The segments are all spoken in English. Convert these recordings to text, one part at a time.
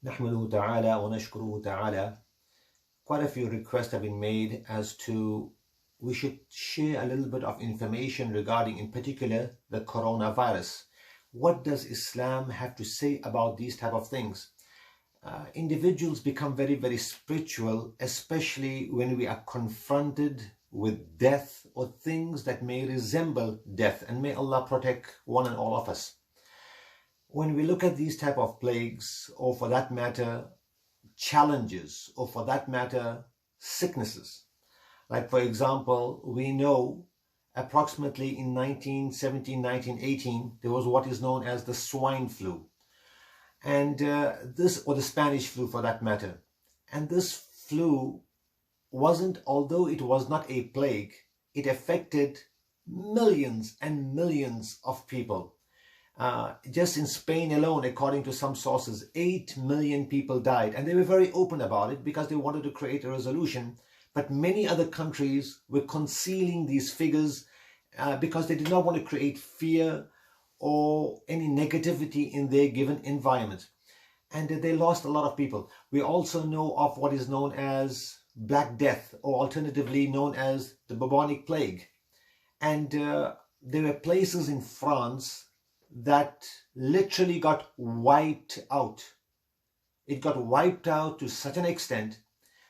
نحمده تعالى ونشكره تعالى. Quite a few requests have been made as to we should share a little bit of information regarding, in particular, the coronavirus. What does Islam have to say about these type of things? Individuals become very, very spiritual, especially when we are confronted with death or things that may resemble death, and may Allah protect one and all of us. When we look at these type of plagues, or for that matter challenges, or for that matter sicknesses, like for example, we know approximately in 1917, 1918 there was what is known as the swine flu, and or the Spanish flu for that matter. And this flu wasn't, although it was not a plague, it affected millions and millions of people. Just in Spain alone, according to some sources, 8 million people died, and they were very open about it because they wanted to create a resolution. But many other countries were concealing these figures because they did not want to create fear or any negativity in their given environment. And they lost a lot of people. We also know of what is known as Black Death, or alternatively known as the bubonic plague. And there were places in France that literally got wiped out. It got wiped out to such an extent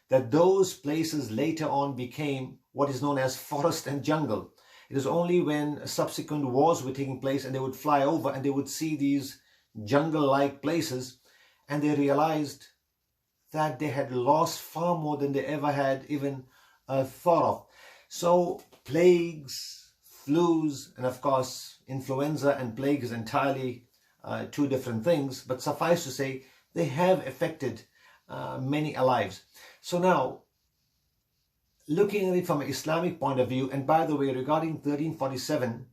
that those places later on became what is known as forest and jungle. It is only when subsequent wars were taking place and they would fly over and they would see these jungle-like places, and they realized that they had lost far more than they ever had even thought of. So plagues, flus, and of course influenza and plague is entirely two different things, but suffice to say they have affected many lives. So now, looking at it from an Islamic point of view, and by the way, regarding 1347,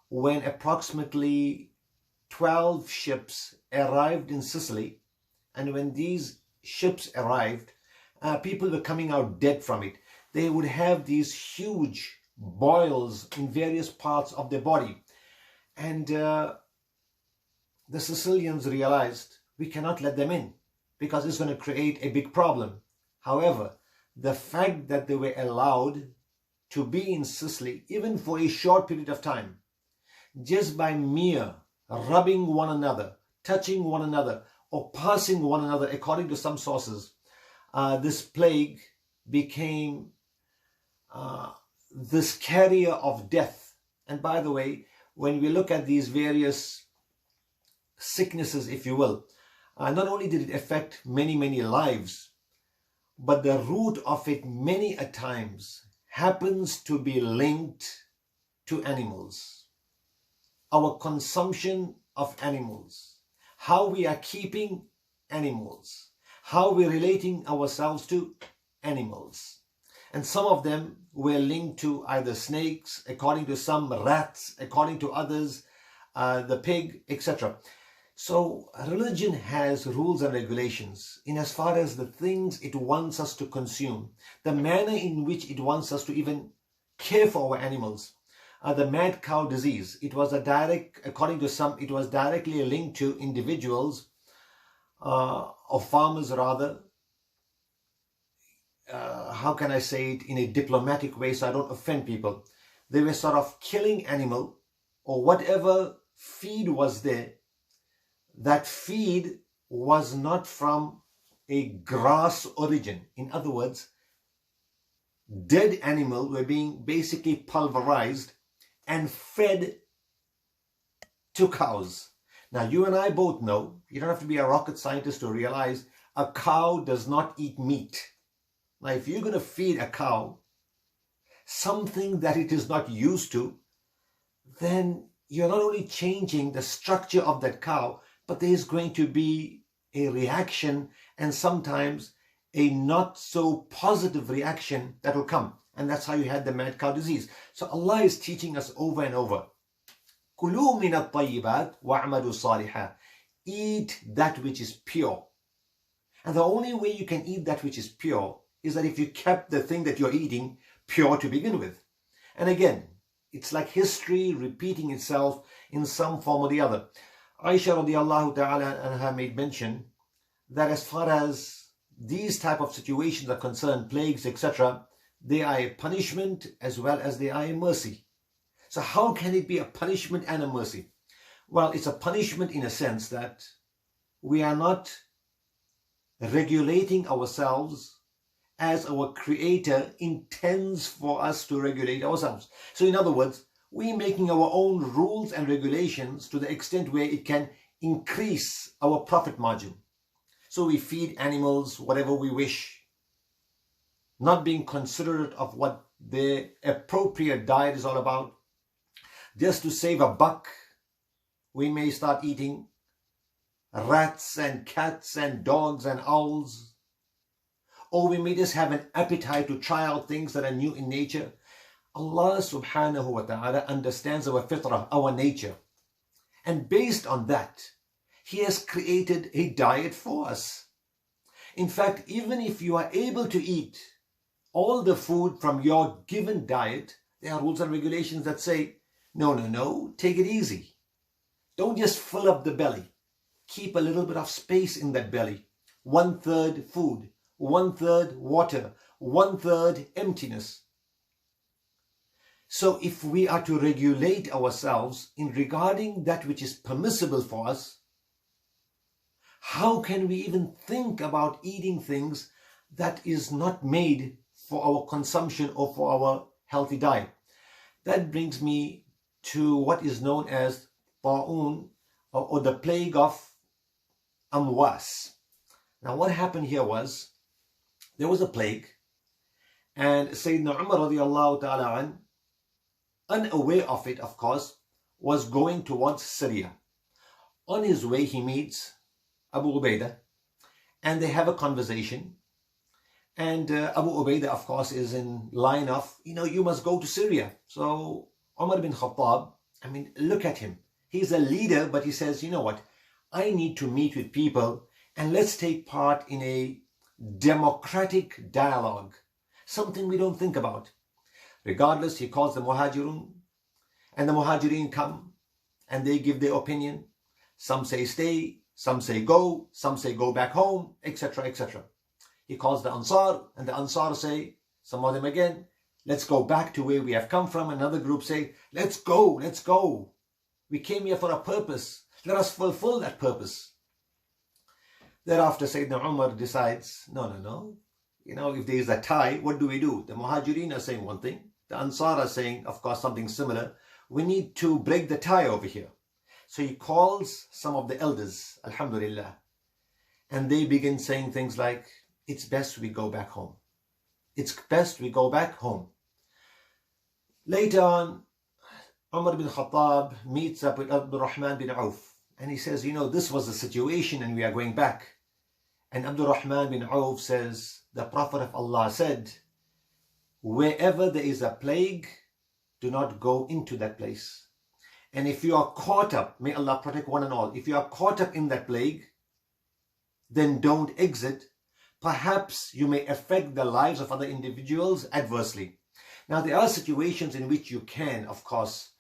when approximately 12 ships arrived in Sicily, and when these ships arrived, people were coming out dead from it. They would have these huge boils in various parts of their body. And the Sicilians realized, we cannot let them in because it's going to create a big problem. However, the fact that they were allowed to be in Sicily, even for a short period of time, just by mere rubbing one another, touching one another, or passing one another, according to some sources, this plague became this carrier of death. And by the way, when we look at these various sicknesses, if you will, not only did it affect many, many lives, but the root of it many a times happens to be linked to animals. Our consumption of animals, how we are keeping animals, how we're relating ourselves to animals. And some of them were linked to either snakes, according to some rats, according to others, the pig, etc. So religion has rules and regulations in as far as the things it wants us to consume, the manner in which it wants us to even care for our animals. The mad cow disease, it was according to some, it was directly linked to individuals or farmers rather. How can I say it in a diplomatic way so I don't offend people? They were sort of killing animal or whatever feed was there. That feed was not from a grass origin. In other words, dead animal were being basically pulverized and fed to cows. Now, you and I both know, you don't have to be a rocket scientist to realize, a cow does not eat meat. Now, if you're going to feed a cow something that it is not used to, then you're not only changing the structure of that cow, but there is going to be a reaction, and sometimes a not so positive reaction that will come. And that's how you had the mad cow disease. So Allah is teaching us over and over, كُلُوا مِنَ الطَّيِّبَاتِ وَاعْمَلُوا صَالِحًا. Eat that which is pure. And the only way you can eat that which is pure is that if you kept the thing that you're eating pure to begin with. And again, it's like history repeating itself in some form or the other. Aisha radiallahu ta'ala anha made mention that as far as these type of situations are concerned, plagues, etc., they are a punishment as well as they are a mercy. So how can it be a punishment and a mercy? Well, it's a punishment in a sense that we are not regulating ourselves as our Creator intends for us to regulate ourselves. So in other words, we're making our own rules and regulations to the extent where it can increase our profit margin. So we feed animals whatever we wish, not being considerate of what the appropriate diet is all about. Just to save a buck, we may start eating rats and cats and dogs and owls. Or we may just have an appetite to try out things that are new in nature. Allah subhanahu wa ta'ala understands our fitrah, our nature. And based on that, He has created a diet for us. In fact, even if you are able to eat all the food from your given diet, there are rules and regulations that say, no, take it easy. Don't just fill up the belly. Keep a little bit of space in that belly. 1/3 food, 1/3 water, 1/3 emptiness. So if we are to regulate ourselves in regarding that which is permissible for us, how can we even think about eating things that is not made for our consumption or for our healthy diet? That brings me to what is known as ta'un, or the plague of Amwas. Now what happened here was, there was a plague, and Sayyidina Umar radiallahu ta'ala an, unaware of it of course, was going towards Syria. On his way he meets Abu Ubaidah, and they have a conversation, and Abu Ubaidah of course is in line of, you must go to Syria. So Umar bin Khattab, look at him. He's a leader, but he says, you know what? I need to meet with people and let's take part in a democratic dialogue. Something we don't think about. Regardless, he calls the Muhajirun, and the Muhajirin come and they give their opinion. Some say stay, some say go, some say go back home, etc., etc. He calls the Ansar, and the Ansar say, some of them again, let's go back to where we have come from. Another group say, let's go. We came here for a purpose. Let us fulfill that purpose. Thereafter, Sayyidina Umar decides, no. If there is a tie, what do we do? The Muhajirin are saying one thing. The Ansar are saying, of course, something similar. We need to break the tie over here. So he calls some of the elders, alhamdulillah, and they begin saying things like, it's best we go back home. It's best we go back home. Later on, Umar bin Khattab meets up with Abdul Rahman bin Auf, and he says, this was the situation and we are going back. And Abdul Rahman bin Auf says, the Prophet of Allah said, wherever there is a plague, do not go into that place. And if you are caught up, may Allah protect one and all, if you are caught up in that plague, then don't exit. Perhaps you may affect the lives of other individuals adversely. Now, there are situations in which you can, of course,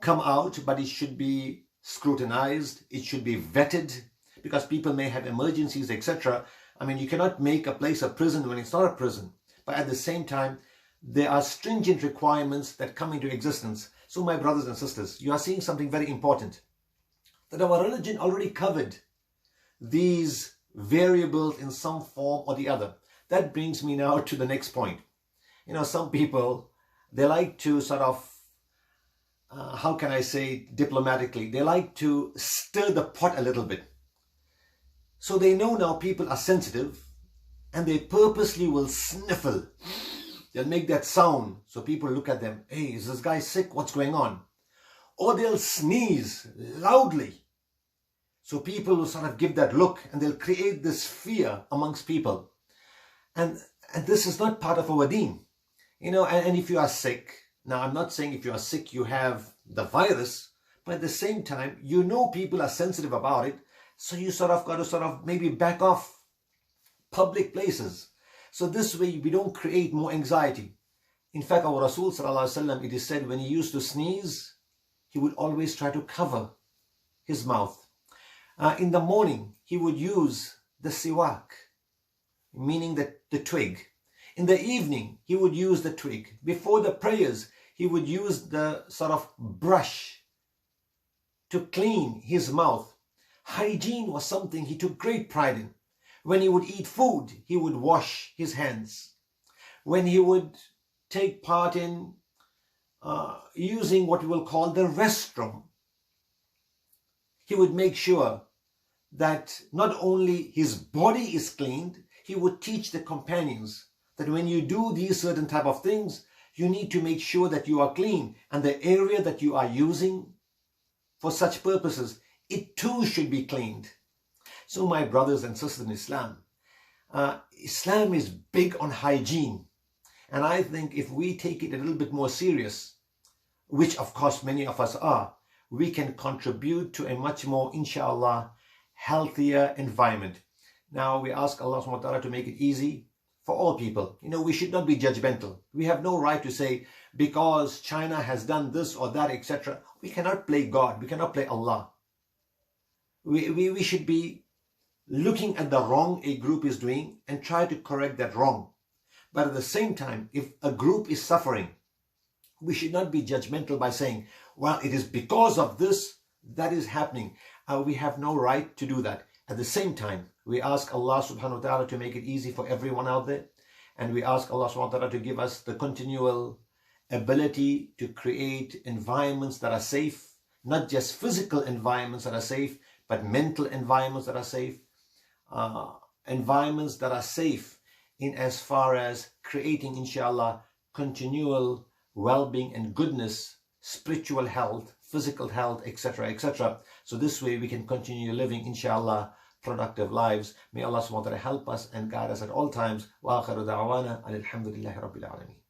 come out, but it should be scrutinized, it should be vetted, because people may have emergencies, etc. You cannot make a place a prison when it's not a prison. But at the same time, there are stringent requirements that come into existence. So my brothers and sisters, you are seeing something very important, that our religion already covered these variables in some form or the other. That brings me now to the next point. Some people, they like to sort of, how can I say diplomatically, they like to stir the pot a little bit. So they know now people are sensitive, and they purposely will sniffle. They'll make that sound so people look at them. Hey, is this guy sick? What's going on? Or they'll sneeze loudly. So people will sort of give that look, and they'll create this fear amongst people. And this is not part of our deen. And if you are sick, now I'm not saying if you are sick you have the virus, but at the same time, people are sensitive about it. So you sort of got to maybe back off public places. So this way we don't create more anxiety. In fact, our Rasul sallallahu alaihi wasallam, it is said when he used to sneeze, he would always try to cover his mouth. In the morning, he would use the siwak, meaning the twig. In the evening, he would use the twig. Before the prayers, he would use the sort of brush to clean his mouth. Hygiene was something he took great pride in. When he would eat food, he would wash his hands. When he would take part in using what we will call the restroom, he would make sure that not only his body is cleaned, he would teach the companions that when you do these certain type of things, you need to make sure that you are clean, and the area that you are using for such purposes, it too should be cleaned. So my brothers and sisters in Islam, Islam is big on hygiene. And I think if we take it a little bit more serious, which of course many of us are, we can contribute to a much more, inshallah, healthier environment. Now we ask Allah subhanahu wa ta'ala to make it easy for all people. We should not be judgmental. We have no right to say, because China has done this or that, etc. We cannot play God. We cannot play Allah. We should be looking at the wrong a group is doing and try to correct that wrong. But at the same time, if a group is suffering, we should not be judgmental by saying, well, it is because of this that is happening. We have no right to do that. At the same time, we ask Allah subhanahu wa ta'ala to make it easy for everyone out there. And we ask Allah subhanahu wa ta'ala to give us the continual ability to create environments that are safe, not just physical environments that are safe, but mental environments that are safe, environments that are safe in as far as creating, inshallah, continual well-being and goodness, spiritual health, physical health, etc., etc. So this way we can continue living, inshallah, productive lives. May Allah subhanahu wa ta'ala help us and guide us at all times. Wa akhiru da'wana alhamdulillahi rabbil alameen.